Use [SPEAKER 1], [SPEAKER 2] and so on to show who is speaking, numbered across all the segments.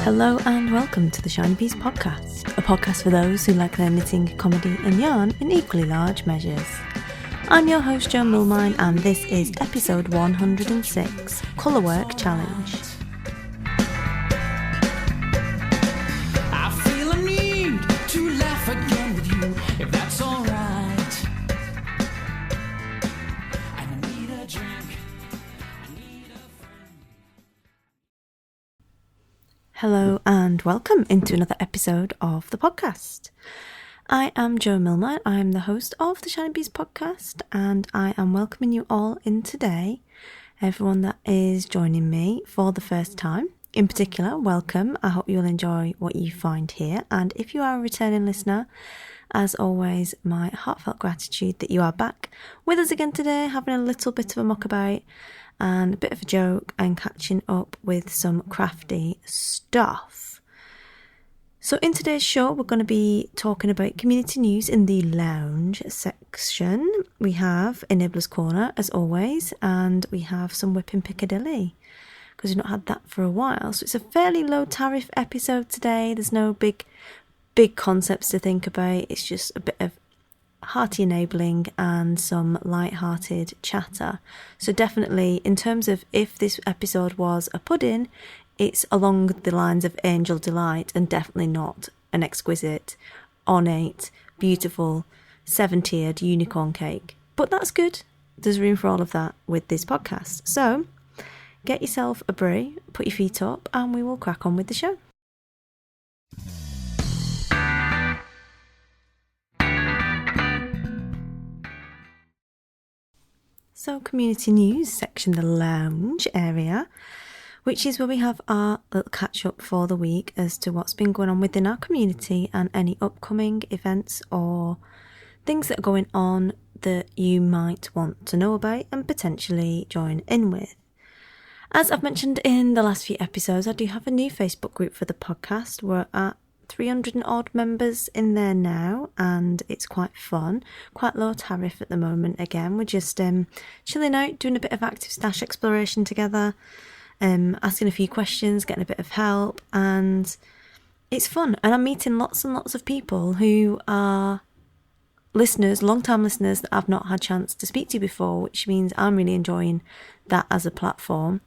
[SPEAKER 1] Hello and welcome to the Shiny Bees podcast, a podcast for those who like their knitting, comedy and yarn in equally large measures. I'm your host Jo Millmine and this is episode 106, Colourwork Challenge.
[SPEAKER 2] I feel a need to laugh again with you, if that's alright. I need a drink, I need a friend.
[SPEAKER 1] Hello and welcome into another episode of the podcast. I am Jo Millmine, I am the host of the Shiny Bees podcast and I am welcoming you all in today, everyone that is joining me for the first time. In particular, welcome. I hope you'll enjoy what you find here. And if you are a returning listener, as always, my heartfelt gratitude that you are back with us again today, having a little bit of a muck about and a bit of a joke and catching up with some crafty stuff. So in today's show, we're going to be talking about community news in the lounge section. We have Enabler's Corner, as always, and we have some Wippin Piccadilly, because we've not had that for a while. So it's a fairly low tariff episode today. There's no big concepts to think about. It's just a bit of hearty enabling and some light-hearted chatter. So definitely, in terms of if this episode was a pudding, it's along the lines of Angel Delight and definitely not an exquisite, ornate, beautiful, 7-tiered unicorn cake. But that's good. There's room for all of that with this podcast. So get yourself a brie, put your feet up, and we will crack on with the show. So community news section, the lounge area, which is where we have our little catch up for the week as to what's been going on within our community and any upcoming events or things that are going on that you might want to know about and potentially join in with. As I've mentioned in the last few episodes, I do have a new Facebook group for the podcast. We're at 300 and odd members in there now, and it's quite fun. Quite low tariff at the moment again. We're just chilling out, doing a bit of active stash exploration together, asking a few questions, getting a bit of help, and it's fun. And I'm meeting lots and lots of people who are listeners, long-time listeners that I've not had a chance to speak to before, which means I'm really enjoying that as a platform.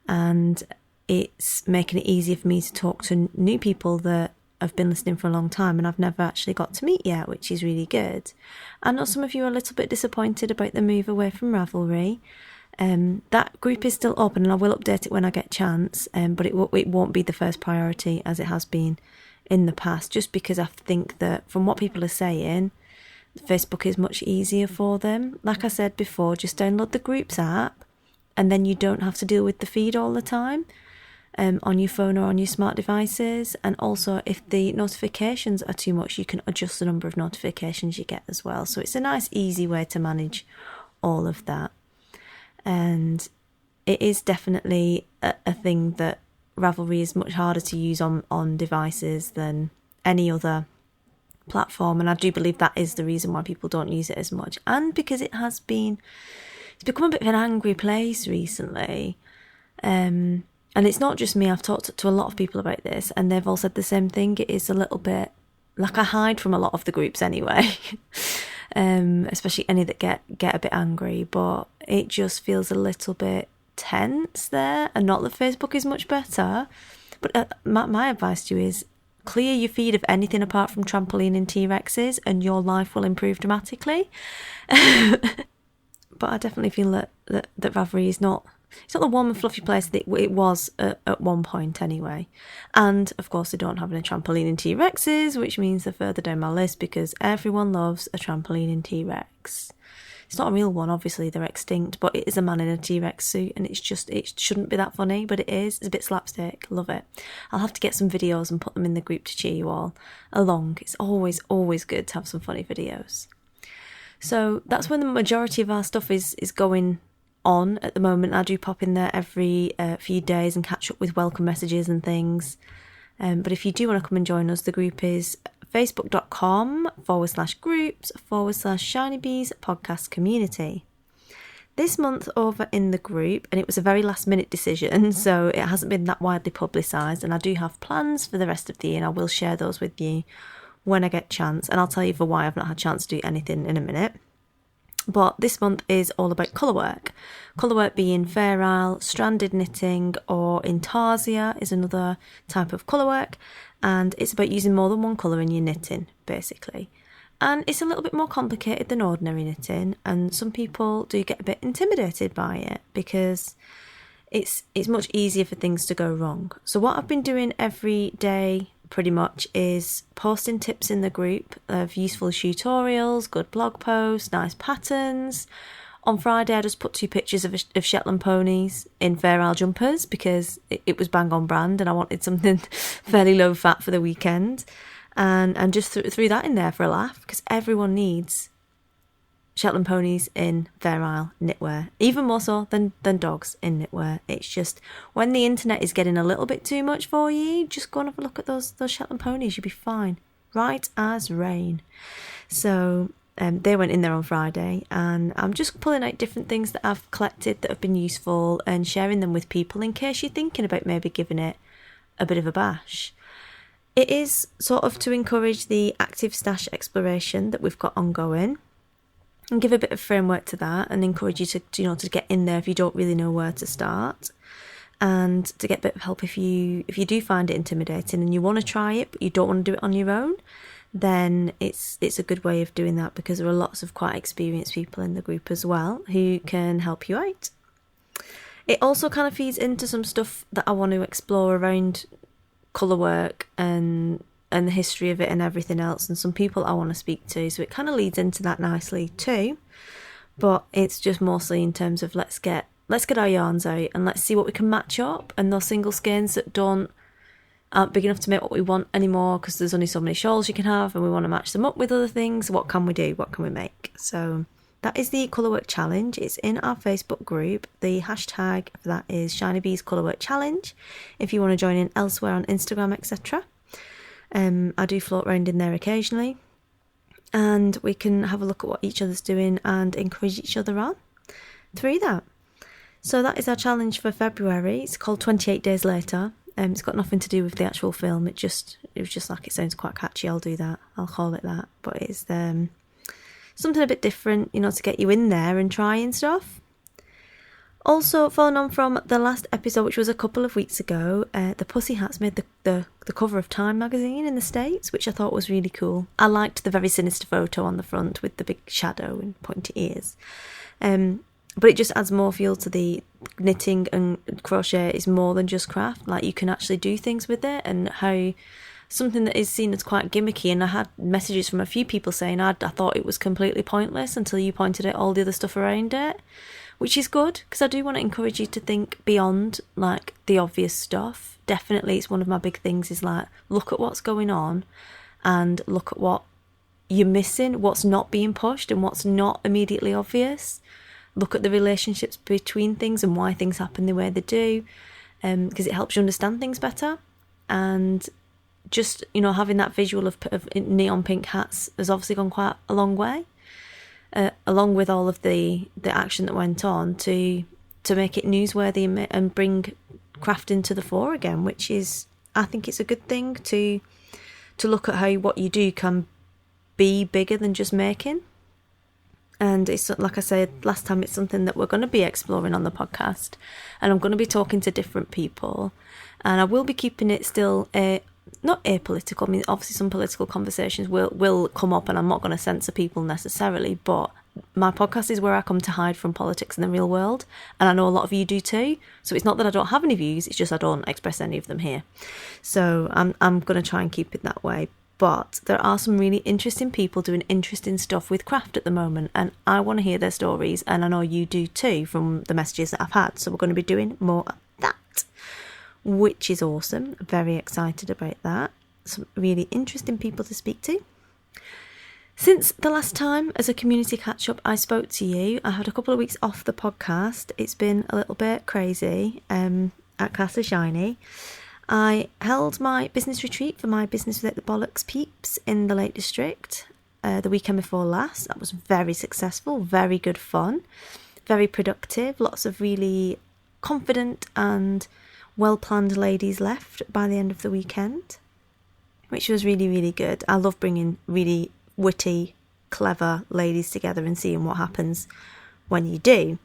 [SPEAKER 1] And it's making it easier for me to talk to new people that have been listening for a long time and I've never actually got to meet yet, which is really good. I know some of you are a little bit disappointed about the move away from Ravelry. That group is still open and I will update it when I get a chance, but it won't be the first priority as it has been in the past, just because I think that from what people are saying, Facebook is much easier for them. Like I said before, just download the groups app and then you don't have to deal with the feed all the time on your phone or on your smart devices. And also if the notifications are too much, you can adjust the number of notifications you get as well. So it's a nice easy way to manage all of that. And it is definitely a thing that Ravelry is much harder to use on devices than any other platform, and I do believe that is the reason why people don't use it as much, and because it's become a bit of an angry place recently, and it's not just me. I've talked to a lot of people about this and they've all said the same thing. It is a little bit like I hide from a lot of the groups anyway, especially any that get a bit angry, but it just feels a little bit tense there. And not that Facebook is much better, but my advice to you is clear your feed of anything apart from trampoline and T-Rexes and your life will improve dramatically. But I definitely feel that Ravelry is not the warm and fluffy place that it was at one point anyway. And of course they don't have any trampoline and T-Rexes, which means they're further down my list because everyone loves a trampoline and T-Rex. It's not a real one, obviously, they're extinct, but it is a man in a T-Rex suit and it shouldn't be that funny, but it is. It's a bit slapstick, love it. I'll have to get some videos and put them in the group to cheer you all along. It's always good to have some funny videos. So that's when the majority of our stuff is going on at the moment. I do pop in there every few days and catch up with welcome messages and things. But if you do want to come and join us, the group is facebook.com/groups/shinybees podcast community. This month over in the group, and it was a very last minute decision, so it hasn't been that widely publicised, and I do have plans for the rest of the year, and I will share those with you when I get chance, and I'll tell you for why I've not had a chance to do anything in a minute. But this month is all about colourwork. Colourwork being Fair Isle, stranded knitting, or intarsia is another type of colourwork, and it's about using more than one colour in your knitting, basically. And it's a little bit more complicated than ordinary knitting, and some people do get a bit intimidated by it because it's much easier for things to go wrong. So what I've been doing every day pretty much is posting tips in the group of useful tutorials, good blog posts, nice patterns. On Friday I just put 2 pictures of Shetland ponies in Fair Isle jumpers because it was bang on brand and I wanted something fairly low fat for the weekend. And just threw that in there for a laugh because everyone needs Shetland ponies in Fair Isle knitwear, even more so than dogs in knitwear. It's just when the internet is getting a little bit too much for you, just go and have a look at those Shetland ponies. You'll be fine, right as rain. So they went in there on Friday, and I'm just pulling out different things that I've collected that have been useful and sharing them with people in case you're thinking about maybe giving it a bit of a bash. It is sort of to encourage the active stash exploration that we've got ongoing and give a bit of framework to that and encourage you to get in there if you don't really know where to start, and to get a bit of help if you do find it intimidating and you want to try it but you don't want to do it on your own. Then it's a good way of doing that because there are lots of quite experienced people in the group as well who can help you out. It also kind of feeds into some stuff that I want to explore around colourwork and the history of it and everything else, and some people I want to speak to, so it kind of leads into that nicely too. But it's just mostly in terms of let's get our yarns out and let's see what we can match up, and those single skeins that aren't big enough to make what we want anymore because there's only so many shawls you can have and we want to match them up with other things. What can we do? What can we make? So that is the Colourwork Challenge. It's in our Facebook group. The hashtag for that is ShinyBees Colourwork Challenge if you want to join in elsewhere on Instagram, etc. I do float around in there occasionally, and we can have a look at what each other's doing and encourage each other on through that. So that is our challenge for February. It's called 28 Days Later. It's got nothing to do with the actual film. It was just like, it sounds quite catchy. I'll do that. I'll call it that. But it's something a bit different, to get you in there and trying stuff. Also, following on from the last episode, which was a couple of weeks ago, the Pussy Hats made the cover of Time magazine in the States, which I thought was really cool. I liked the very sinister photo on the front with the big shadow and pointy ears. But it just adds more feel to the knitting, and crochet is more than just craft. Like, you can actually do things with it, and how something that is seen as quite gimmicky, and I had messages from a few people saying I thought it was completely pointless until you pointed out all the other stuff around it, which is good because I do want to encourage you to think beyond like the obvious stuff. Definitely, it's one of my big things is like, look at what's going on and look at what you're missing, what's not being pushed and what's not immediately obvious. Look at the relationships between things and why things happen the way they do, because it helps you understand things better. And just, having that visual of neon pink hats has obviously gone quite a long way, along with all of the action that went on to make it newsworthy and bring craft into the fore again, which is, I think it's a good thing to look at how what you do can be bigger than just making. And it's, like I said last time, it's something that we're going to be exploring on the podcast, and I'm going to be talking to different people, and I will be keeping it still not apolitical. I mean, obviously some political conversations will come up, and I'm not going to censor people necessarily, but my podcast is where I come to hide from politics in the real world, and I know a lot of you do too. So it's not that I don't have any views, it's just I don't express any of them here. So I'm going to try and keep it that way. But there are some really interesting people doing interesting stuff with craft at the moment, and I want to hear their stories, and I know you do too from the messages that I've had. So we're going to be doing more of that, which is awesome. Very excited about that. Some really interesting people to speak to. Since the last time as a community catch-up I spoke to you, I had a couple of weeks off the podcast. It's been a little bit crazy at Castle Shiny. I held my business retreat for my Business Without the Bollocks peeps in the Lake District the weekend before last. That was very successful, very good fun. very productive. Lots of really confident and well-planned ladies left by the end of the weekend, which was really, really good. I love bringing really witty, clever ladies together and seeing what happens when you do.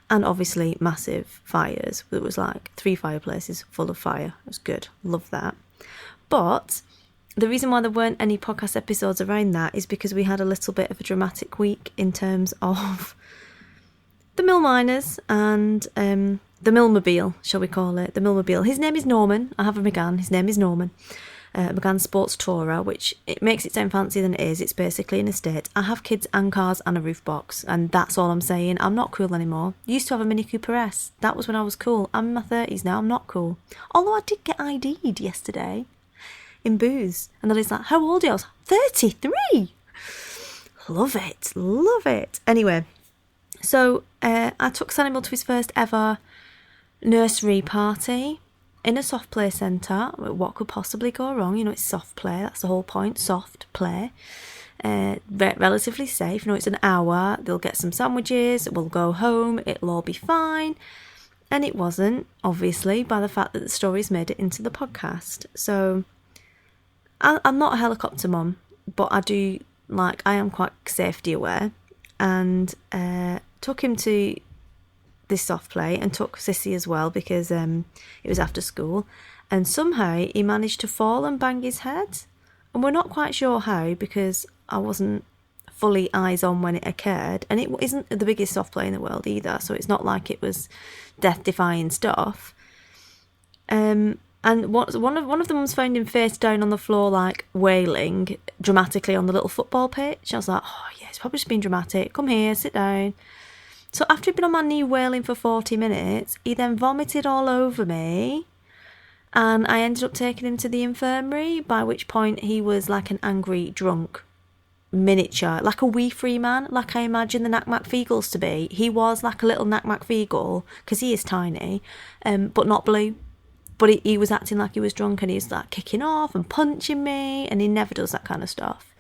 [SPEAKER 1] And obviously massive fires. It was like 3 fireplaces full of fire. It was good. Love that. But the reason why there weren't any podcast episodes around that is because we had a little bit of a dramatic week in terms of the mill miners and the millmobile, shall we call it? The millmobile. His name is Norman. I have a McGann. His name is Norman. McGann Sports Tourer, which it makes it sound fancier than it is. It's basically an estate. I have kids and cars and a roof box, and that's all I'm saying. I'm not cool anymore. Used to have a Mini Cooper S. That was when I was cool. I'm in my 30s now. I'm not cool. Although I did get ID'd yesterday in booze, and then it's like, how old are you? I was 33. Love it. Love it. Anyway, so I took Sanimal to his first ever nursery party in a soft play centre. What could possibly go wrong? You know, it's soft play. That's the whole point. Soft play. Relatively safe. You know, it's an hour. They'll get some sandwiches. We'll go home. It'll all be fine. And it wasn't, obviously, by the fact that the stories made it into the podcast. So I'm not a helicopter mum, but I am quite safety aware. And took him to this soft play and took Sissy as well because it was after school, and somehow he managed to fall and bang his head, and we're not quite sure how because I wasn't fully eyes on when it occurred, and it isn't the biggest soft play in the world either, so it's not like it was death-defying stuff. And one of them was found him face down on the floor, like wailing dramatically on the little football pitch. I was like, oh yeah, it's probably just been dramatic. Come here, sit down. So after he'd been on my knee wailing for 40 minutes, he then vomited all over me, and I ended up taking him to the infirmary, by which point he was like an angry, drunk, miniature, like a wee free man, like I imagine the Knack McFeagles to be. He was like a little Knack McFeagle, because he is tiny, but not blue. But he was acting like he was drunk, and he was like kicking off and punching me, and he never does that kind of stuff.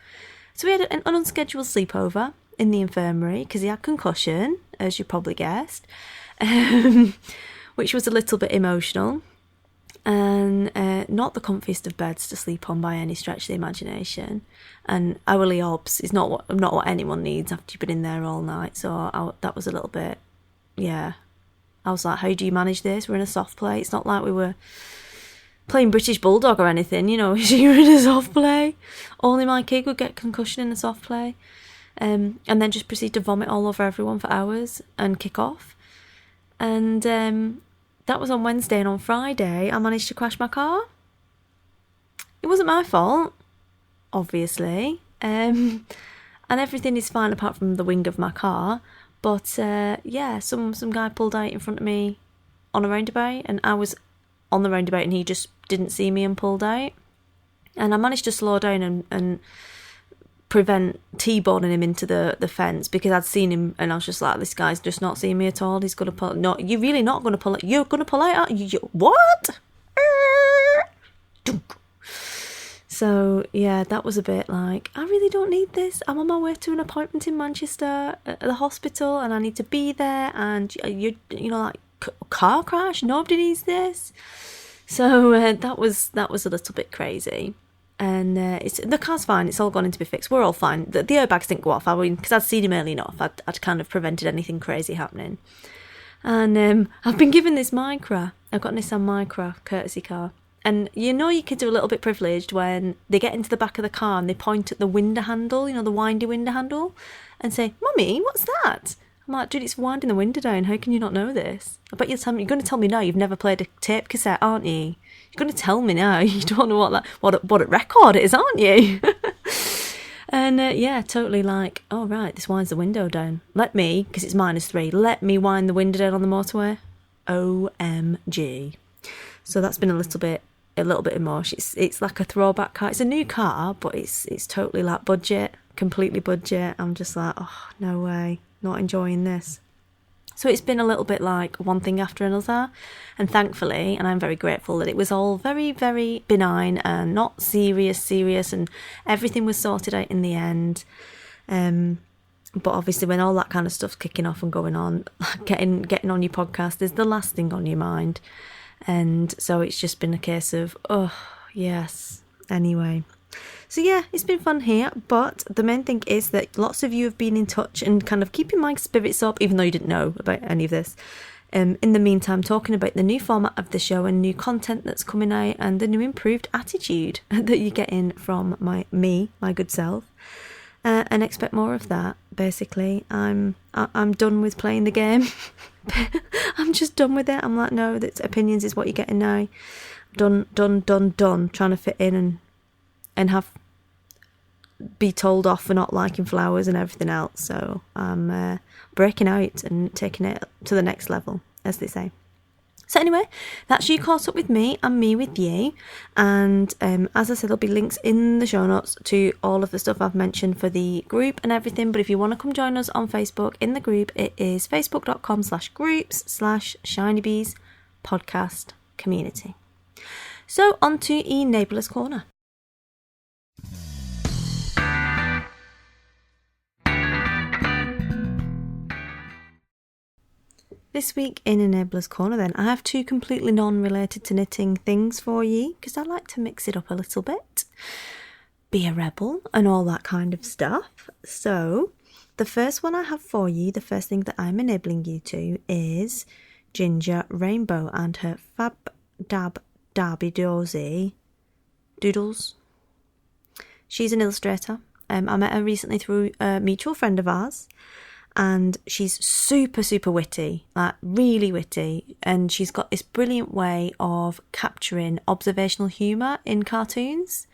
[SPEAKER 1] So we had an unscheduled sleepover in the infirmary because he had concussion, as you probably guessed, which was a little bit emotional, and not the comfiest of beds to sleep on by any stretch of the imagination. And hourly obs is not what anyone needs after you've been in there all night. So that was a little bit, yeah. I was like, how do you manage this? We're in a soft play. It's not like we were playing British Bulldog or anything, you know. You're in a soft play. Only my kid would get concussion in a soft play. And then just proceed to vomit all over everyone for hours and kick off. And that was on Wednesday, and on Friday I managed to crash my car. It wasn't my fault, obviously, and everything is fine apart from the wing of my car. But yeah, some guy pulled out in front of me on a roundabout, and I was on the roundabout and he just didn't see me and pulled out. And I managed to slow down and prevent T-boning him into the fence, because I'd seen him and I was just like, this guy's just not seeing me at all. He's going to pull. No, you're really not going to pull it. You're going to pull out, aren't you? What? So yeah, that was a bit like, I really don't need this. I'm on my way to an appointment in Manchester at the hospital, and I need to be there, and you know, like, car crash, nobody needs this. So that was a little bit crazy. And the car's fine. It's all gone in to be fixed. We're all fine. The airbags didn't go off. I mean, because I'd seen him early enough. I'd kind of prevented anything crazy happening. And I've been given this Micra. I've got a Nissan Micra courtesy car. And you know, your kids are a little bit privileged when they get into the back of the car and they point at the window handle, you know, the windy window handle, and say, "Mummy, what's that?" I'm like, dude, it's winding the window down. How can you not know this? I bet you're going to tell me now you've never played a tape cassette, aren't you? You're going to tell me now you don't know what a record it is, aren't you? And yeah, totally like, oh right, this winds the window down. Let me, because it's -3, let me wind the window down on the motorway. OMG. So that's been a little bit emotional. It's like a throwback car. It's a new car, but it's totally like budget, completely budget. I'm just like, oh, no way. Not enjoying this. So it's been a little bit like one thing after another, and thankfully, and I'm very grateful that it was all very, very benign and not serious, and everything was sorted out in the end. But obviously when all that kind of stuff's kicking off and going on, getting on your podcast is the last thing on your mind. And so it's just been a case of, oh, yes. Anyway. So yeah, it's been fun here. But the main thing is that lots of you have been in touch and kind of keeping my spirits up, even though you didn't know about any of this. In the meantime, talking about the new format of the show and new content that's coming out and the new improved attitude that you're getting from my good self. And expect more of that, basically. I'm done with playing the game. I'm just done with it. I'm like, no, that opinions is what you're getting now. Done. Trying to fit in and be told off for not liking flowers and everything else. So I'm breaking out and taking it to the next level, as they say. So anyway, that's you caught up with me and me with you. And as I said, there'll be links in the show notes to all of the stuff I've mentioned for the group and everything. But if you want to come join us on Facebook in the group, it is facebook.com/groups/shinybees podcast community. So on to Enabler's Corner. This week in Enabler's Corner then, I have two completely non-related to knitting things for you, because I like to mix it up a little bit, be a rebel and all that kind of stuff. So the first one I have for you, the first thing that I'm enabling you to, is Ginger Rainbow and her Fab Dab Dabby Dozy Doodles. She's an illustrator. I met her recently through a mutual friend of ours. And she's super, super witty, like really witty. And she's got this brilliant way of capturing observational humour in cartoons.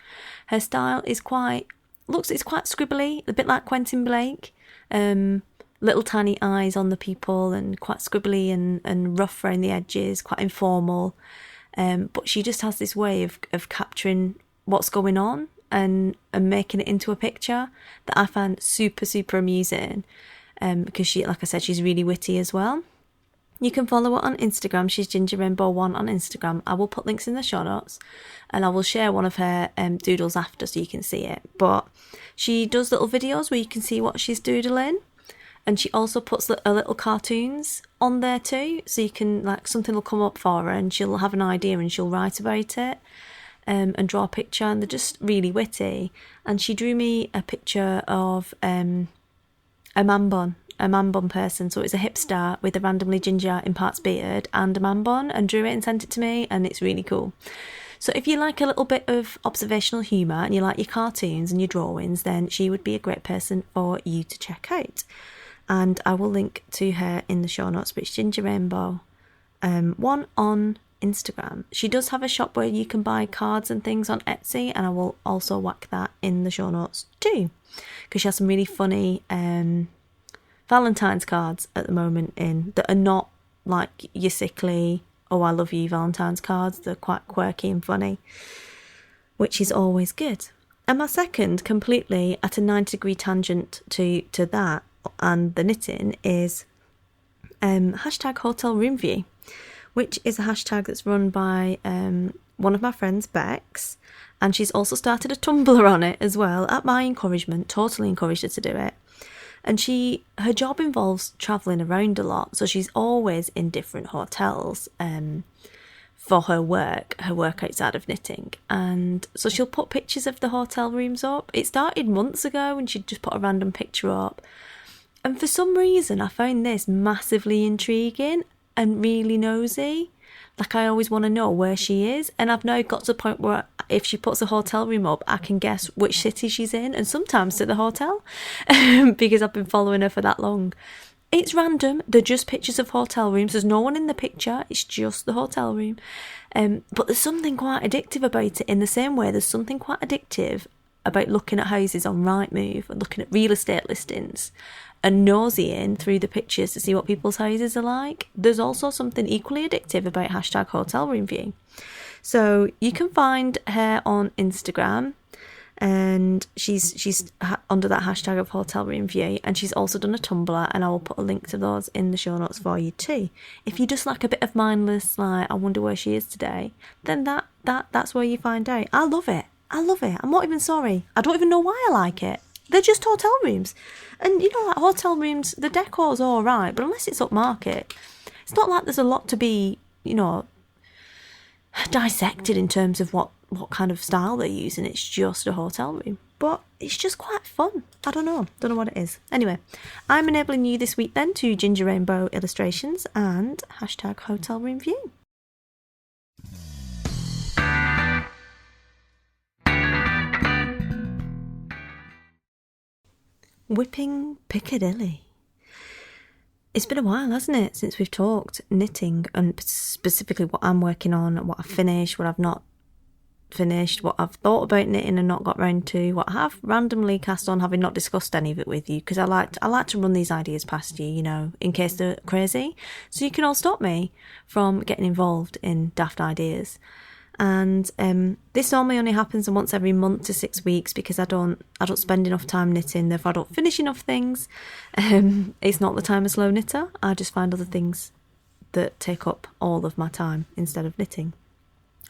[SPEAKER 1] Her style is quite scribbly, a bit like Quentin Blake. Little tiny eyes on the people and quite scribbly and rough around the edges, quite informal. But she just has this way of capturing what's going on and making it into a picture that I find super, super amusing. Because she, like I said, she's really witty as well. You can follow her on Instagram. She's Ginger Rainbow 1 on Instagram. I will put links in the show notes, and I will share one of her doodles after so you can see it. But she does little videos where you can see what she's doodling, and she also puts little cartoons on there too, so you can, like, something will come up for her and she'll have an idea and she'll write about it and draw a picture, and they're just really witty. And she drew me a picture of a man bun person. So it's a hipster with a randomly ginger in parts beard and a man bun, and drew it and sent it to me, and it's really cool. So if you like a little bit of observational humour and you like your cartoons and your drawings, then she would be a great person for you to check out. And I will link to her in the show notes, but it's Ginger Rainbow 1 on Instagram. She does have a shop where you can buy cards and things on Etsy, and I will also whack that in the show notes too, because she has some really funny Valentine's cards at the moment in that are not like your sickly "oh I love you" Valentine's cards. They're quite quirky and funny, which is always good. And my second, completely at a 90-degree tangent to that and the knitting, is hashtag Hotel Room View, which is a hashtag that's run by one of my friends, Bexx, and she's also started a Tumblr on it as well, at my encouragement. Totally encouraged her to do it. And her job involves travelling around a lot, so she's always in different hotels for her work outside of knitting. And so she'll put pictures of the hotel rooms up. It started months ago and she'd just put a random picture up. And for some reason, I found this massively intriguing and really nosy. Like, I always want to know where she is. And I've now got to the point where if she puts a hotel room up, I can guess which city she's in, and sometimes to the hotel, because I've been following her for that long. It's random. They're just pictures of hotel rooms. There's no one in the picture. It's just the hotel room. But there's something quite addictive about it, in the same way there's something quite addictive about looking at houses on Rightmove and looking at real estate listings and nosying through the pictures to see what people's houses are like. There's also something equally addictive about hashtag Hotel Room View. So you can find her on Instagram, and she's under that hashtag of Hotel Room View, and she's also done a Tumblr, and I will put a link to those in the show notes for you too. If you just like a bit of mindless, like, I wonder where she is today, then that's where you find out. I love it. I'm not even sorry. I don't even know why I like it. they're just hotel rooms. And, you know, like hotel rooms, the decor's all right, but unless it's upmarket, it's not like there's a lot to be, you know, dissected in terms of what kind of style they're using. It's just a hotel room. But it's just quite fun. I don't know what it is. Anyway, I'm enabling you this week then to Ginger Rainbow Illustrations and hashtag Hotel Room View. Wippin Piccadilly. It's been a while, hasn't it, since we've talked knitting, and specifically what I'm working on, what I've finished, what I've not finished, what I've thought about knitting and not got round to, what I have randomly cast on having not discussed any of it with you, because I like to run these ideas past you, you know, in case they're crazy, so you can all stop me from getting involved in daft ideas. And this normally only happens once every month to 6 weeks, because I don't spend enough time knitting. Therefore, I don't finish enough things. It's not the time a slow knitter. I just find other things that take up all of my time instead of knitting.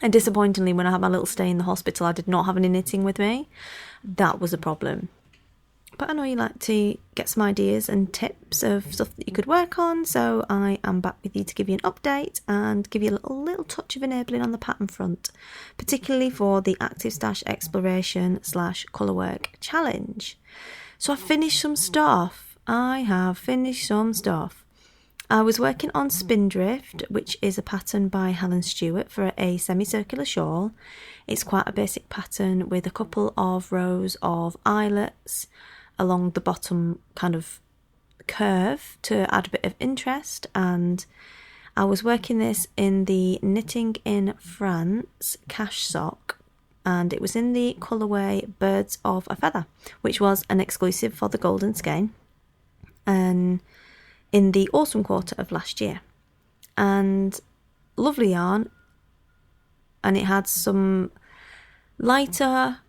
[SPEAKER 1] And disappointingly, when I had my little stay in the hospital, I did not have any knitting with me. That was a problem. But I know you like to get some ideas and tips of stuff that you could work on, so I am back with you to give you an update and give you a little touch of enabling on the pattern front, particularly for the Active Stash Exploration / Colourwork Challenge. So I finished some stuff. I was working on Spindrift, which is a pattern by Helen Stewart for a semicircular shawl. It's quite a basic pattern with a couple of rows of eyelets along the bottom kind of curve to add a bit of interest, and I was working this in the Knitting in France cash sock, and it was in the colourway Birds of a Feather, which was an exclusive for the Golden Skein, and in the autumn quarter of last year. And lovely yarn, and it had some lighter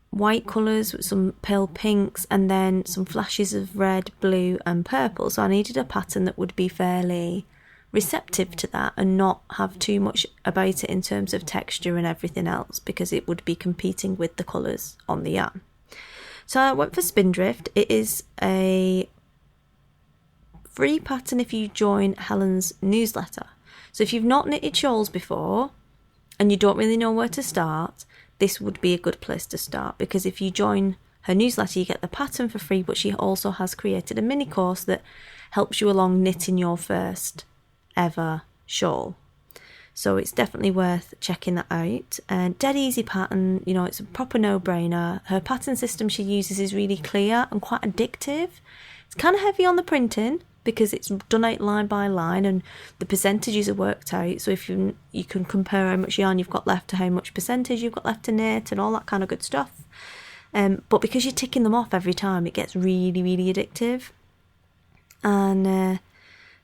[SPEAKER 1] white colours with some pale pinks and then some flashes of red, blue and purple, so I needed a pattern that would be fairly receptive to that and not have too much about it in terms of texture and everything else, because it would be competing with the colours on the yarn. So I went for Spindrift. It is a free pattern if you join Helen's newsletter. So if you've not knitted shawls before and you don't really know where to start, this would be a good place to start, because if you join her newsletter you get the pattern for free, but she also has created a mini course that helps you along knitting your first ever shawl. So it's definitely worth checking that out. And dead easy pattern, you know, it's a proper no-brainer. Her pattern system she uses is really clear and quite addictive. It's kind of heavy on the printing because it's done out line by line and the percentages are worked out, so if you can compare how much yarn you've got left to how much percentage you've got left to knit and all that kind of good stuff. But because you're ticking them off every time, it gets really, really addictive and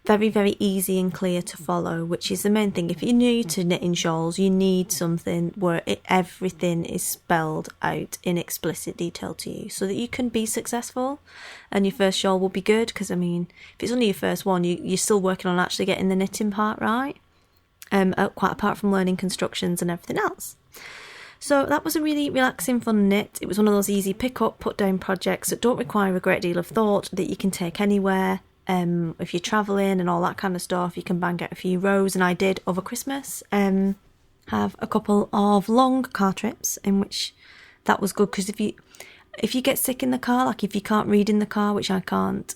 [SPEAKER 1] very, very easy and clear to follow, which is the main thing. If you're new to knitting shawls, you need something where everything is spelled out in explicit detail to you so that you can be successful and your first shawl will be good, because I mean, if it's only your first one, you're still working on actually getting the knitting part right, quite apart from learning constructions and everything else. So that was a really relaxing, fun knit. It was one of those easy pick up, put down projects that don't require a great deal of thought, that you can take anywhere. If you're travelling and all that kind of stuff, you can bang out a few rows, and I did over Christmas have a couple of long car trips in which that was good, because if you get sick in the car, like if you can't read in the car, which I can't,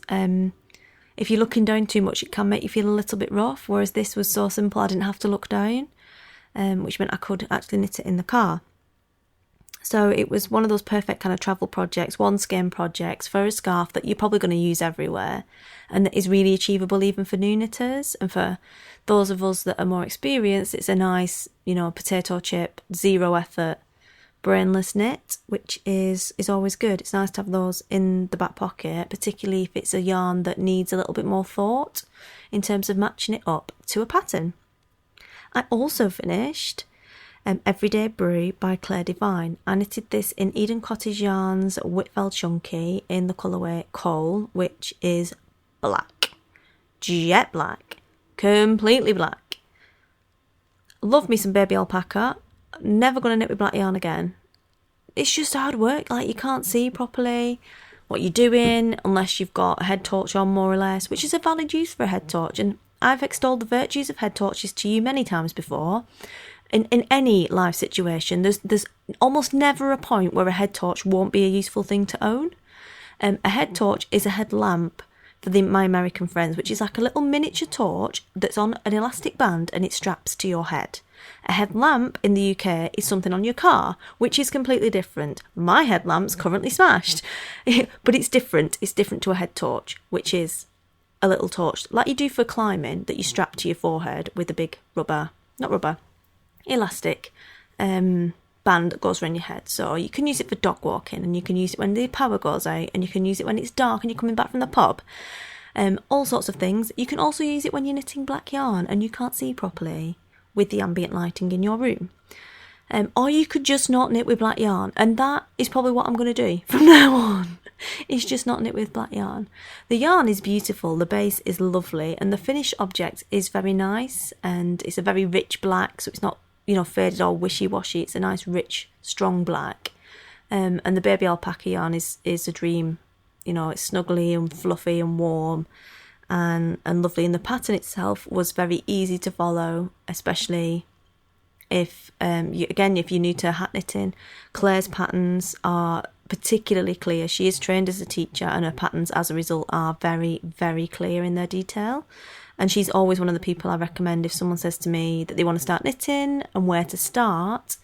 [SPEAKER 1] if you're looking down too much it can make you feel a little bit rough, whereas this was so simple I didn't have to look down, which meant I could actually knit it in the car. So it was one of those perfect kind of travel projects, one skein projects for a scarf that you're probably going to use everywhere and that is really achievable even for new knitters. And for those of us that are more experienced, it's a nice, you know, potato chip, zero effort, brainless knit, which is always good. It's nice to have those in the back pocket, particularly if it's a yarn that needs a little bit more thought in terms of matching it up to a pattern. I also finished Everyday Brew by Clare Devine. I knitted this in Eden Cottage Yarns Whitfeld Chunky in the colourway Coal, which is black. Jet black. Completely black. Love me some baby alpaca. Never going to knit with black yarn again. It's just hard work. Like, you can't see properly. what you're doing, unless you've got a head torch on, more or less, which is a valid use for a head torch. And I've extolled the virtues of head torches to you many times before. In any life situation, there's almost never a point where a head torch won't be a useful thing to own. A head torch is a headlamp for my American friends, which is like a little miniature torch that's on an elastic band and it straps to your head. A headlamp in the UK is something on your car, which is completely different. My headlamp's currently smashed, but it's different. It's different to a head torch, which is a little torch like you do for climbing that you strap to your forehead with a big elastic band that goes around your head. So you can use it for dog walking, and you can use it when the power goes out, and you can use it when it's dark and you're coming back from the pub. All sorts of things. You can also use it when you're knitting black yarn and you can't see properly with the ambient lighting in your room. Or you could just not knit with black yarn, and that is probably what I'm going to do from now on. It's just not knit with black yarn. The yarn is beautiful, the base is lovely, and the finished object is very nice, and it's a very rich black, so it's not, faded or wishy-washy. It's a nice, rich, strong black. And the baby alpaca yarn is a dream. It's snuggly and fluffy and warm and lovely. And the pattern itself was very easy to follow, especially if you're new to hat knitting. Clare's patterns are particularly clear. She is trained as a teacher, and her patterns as a result are very, very clear in their detail. And she's always one of the people I recommend if someone says to me that they want to start knitting and where to start.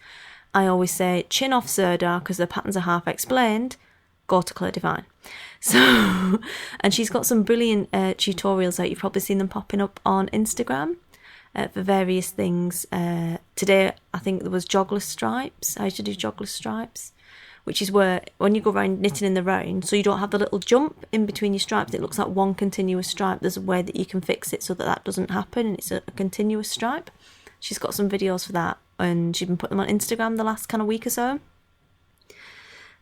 [SPEAKER 1] I always say, chin off Serda, because the patterns are half explained. Go to Clare Devine. So, and she's got some brilliant tutorials out. You've probably seen them popping up on Instagram for various things. Today, I think there was jogless stripes. I used to do jogless stripes, which is where when you go around knitting in the round, so you don't have the little jump in between your stripes, it looks like one continuous stripe. There's a way that you can fix it so that doesn't happen, and it's a continuous stripe. She's got some videos for that, and she's been putting them on Instagram the last kind of week or so.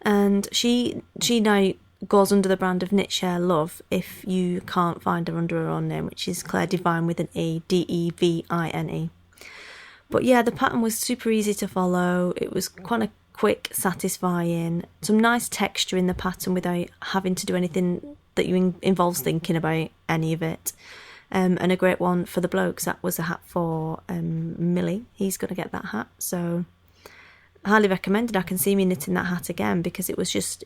[SPEAKER 1] And she now goes under the brand of Knit Share Love if you can't find her under her own name, which is Clare Devine with an E, Devine. But yeah, the pattern was super easy to follow. It was quite a quick, satisfying, some nice texture in the pattern without having to do anything that involves thinking about any of it. And a great one for the blokes. That was a hat for Millie. He's going to get that hat, so highly recommended. I can see me knitting that hat again, because it was just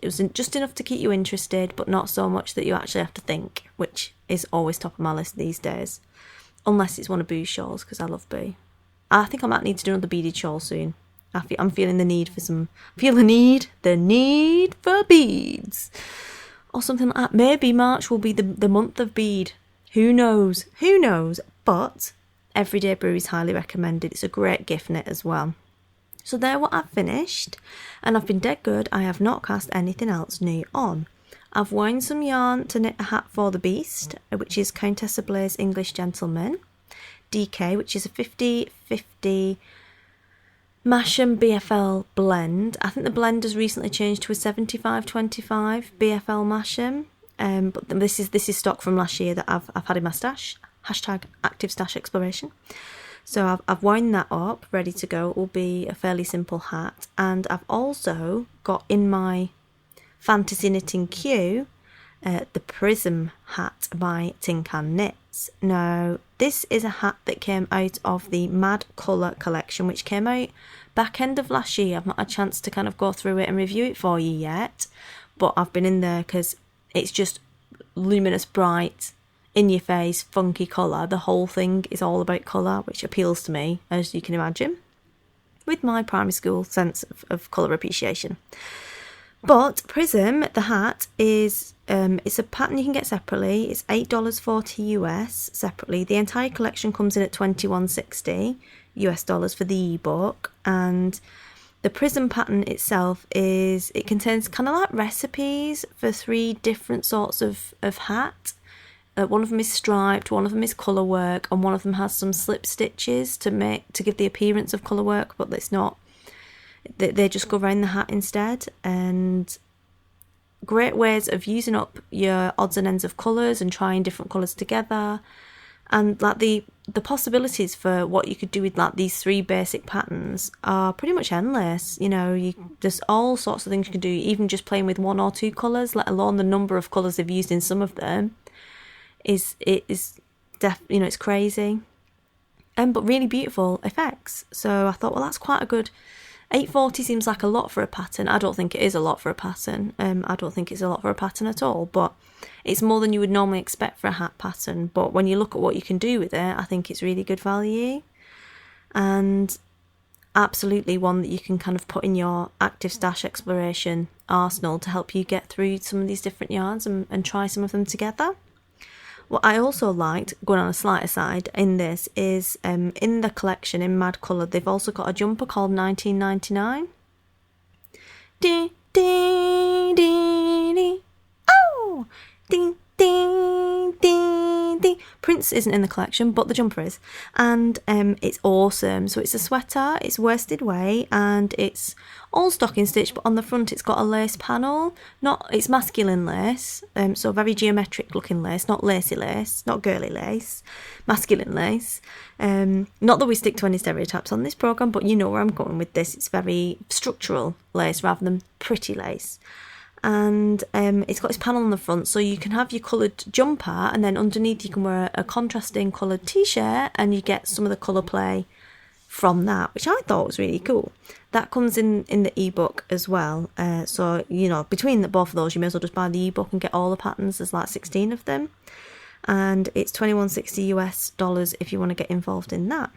[SPEAKER 1] enough to keep you interested, but not so much that you actually have to think, which is always top of my list these days, unless it's one of Boo's shawls, because I love Boo. I think I might need to do another beaded shawl soon. I'm feeling the need for beads, or something like that. Maybe March will be the month of bead. Who knows? But Everyday Brew is highly recommended. It's a great gift knit as well. So there, what I've finished, and I've been dead good. I have not cast anything else new on. I've wound some yarn to knit a hat for the Beast, which is Countess Blaze English Gentleman DK, which is a 50-50 Masham BFL blend. I think the blend has recently changed to a 75-25 BFL Masham. But this is stock from last year that I've had in my stash. Hashtag active stash exploration. So I've wound that up, ready to go. It will be a fairly simple hat. And I've also got in my fantasy knitting queue the Prism hat by Tin Can Knits. Now, this is a hat that came out of the Mad Colour collection, which came out back end of last year. I've not had a chance to kind of go through it and review it for you yet, but I've been in there because it's just luminous, bright, in your face, funky colour. The whole thing is all about colour, which appeals to me, as you can imagine, with my primary school sense of colour appreciation. But Prism, the hat, is it's a pattern you can get separately. It's $8.40 US separately. The entire collection comes in at $21.60 US dollars for the ebook, and the Prism pattern itself it contains kind of like recipes for 3 different sorts of hat. One of them is striped, one of them is colour work, and one of them has some slip stitches to give the appearance of colour work, but it's not. They just go around the hat instead. And great ways of using up your odds and ends of colours and trying different colours together. And like the possibilities for what you could do with like these 3 basic patterns are pretty much endless. You know, there's all sorts of things you can do, even just playing with 1 or 2 colours, let alone the number of colours they've used in some of them it's crazy. But really beautiful effects. So I thought, well, that's quite a good. 840 seems like a lot for a pattern. I don't think it is a lot for a pattern. I don't think it's a lot for a pattern at all, but it's more than you would normally expect for a hat pattern. But when you look at what you can do with it, I think it's really good value. And absolutely one that you can kind of put in your active stash exploration arsenal to help you get through some of these different yarns and try some of them together. What I also liked, going on a slight aside, in this is in the collection in Mad Colour, they've also got a jumper called 1999. Ding, ding, ding, ding. Oh! Ding, ding, ding, ding. Prince isn't in the collection, but the jumper is. And it's awesome. So it's a sweater, it's worsted weight, and it's all stocking stitch, but on the front it's got a lace panel. It's masculine lace, so very geometric looking lace, not lacy lace, not girly lace, masculine lace. Not that we stick to any stereotypes on this programme, but you know where I'm going with this. It's very structural lace rather than pretty lace. And it's got this panel on the front, so you can have your coloured jumper, and then underneath you can wear a contrasting coloured t-shirt, and you get some of the colour play from that, which I thought was really cool. That comes in the ebook as well, so you know, between both of those you may as well just buy the ebook and get all the patterns. There's like 16 of them, and it's $21.60 US if you want to get involved in that.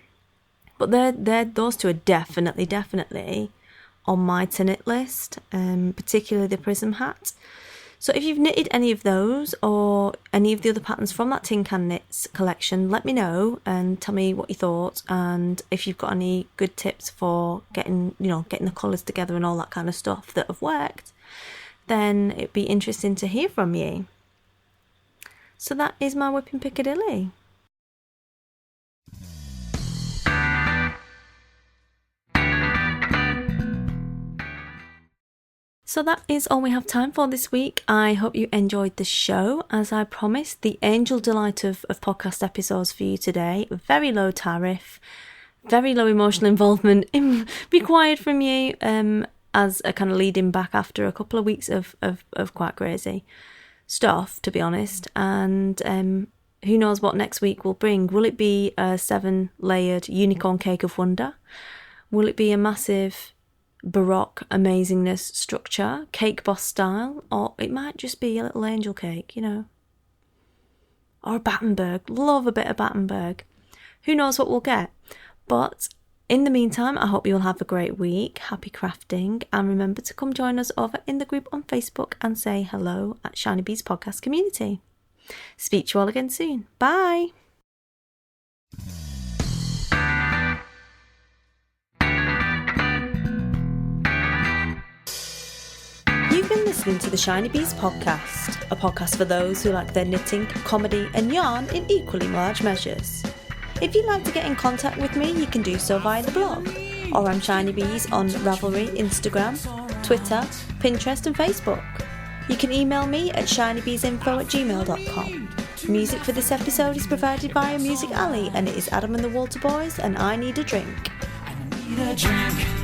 [SPEAKER 1] But those 2 are definitely on my to knit list, particularly the Prism hat. So if you've knitted any of those or any of the other patterns from that Tin Can Knits collection, let me know and tell me what you thought, and if you've got any good tips for getting the colours together and all that kind of stuff that have worked, then it'd be interesting to hear from you. So that is my Wippin Piccadilly. So that is all we have time for this week. I hope you enjoyed the show. As I promised, the angel delight of podcast episodes for you today. Very low tariff, very low emotional involvement required from you, as a kind of leading back after a couple of weeks of quite crazy stuff, to be honest. And who knows what next week will bring. Will it be a 7-layered unicorn cake of wonder? Will it be a massive Baroque amazingness structure, cake boss style, or it might just be a little angel cake, you know, or a Battenberg. Love a bit of Battenberg. Who knows what we'll get. But in the meantime, I hope you'll have a great week. Happy crafting, and remember to come join us over in the group on Facebook and say hello at Shiny Bees Podcast Community. Speak to you all again soon. Bye. You've been listening to the Shiny Bees Podcast, a podcast for those who like their knitting, comedy and yarn in equally large measures. If you'd like to get in contact with me, you can do so via the blog, or I'm Shiny Bees on Ravelry, Instagram, Twitter, Pinterest and Facebook. You can email me at shinybeesinfo@gmail.com. Music for this episode is provided by Music Alley, and it is Adam and the Water Boys and I Need a Drink.
[SPEAKER 2] I need a drink.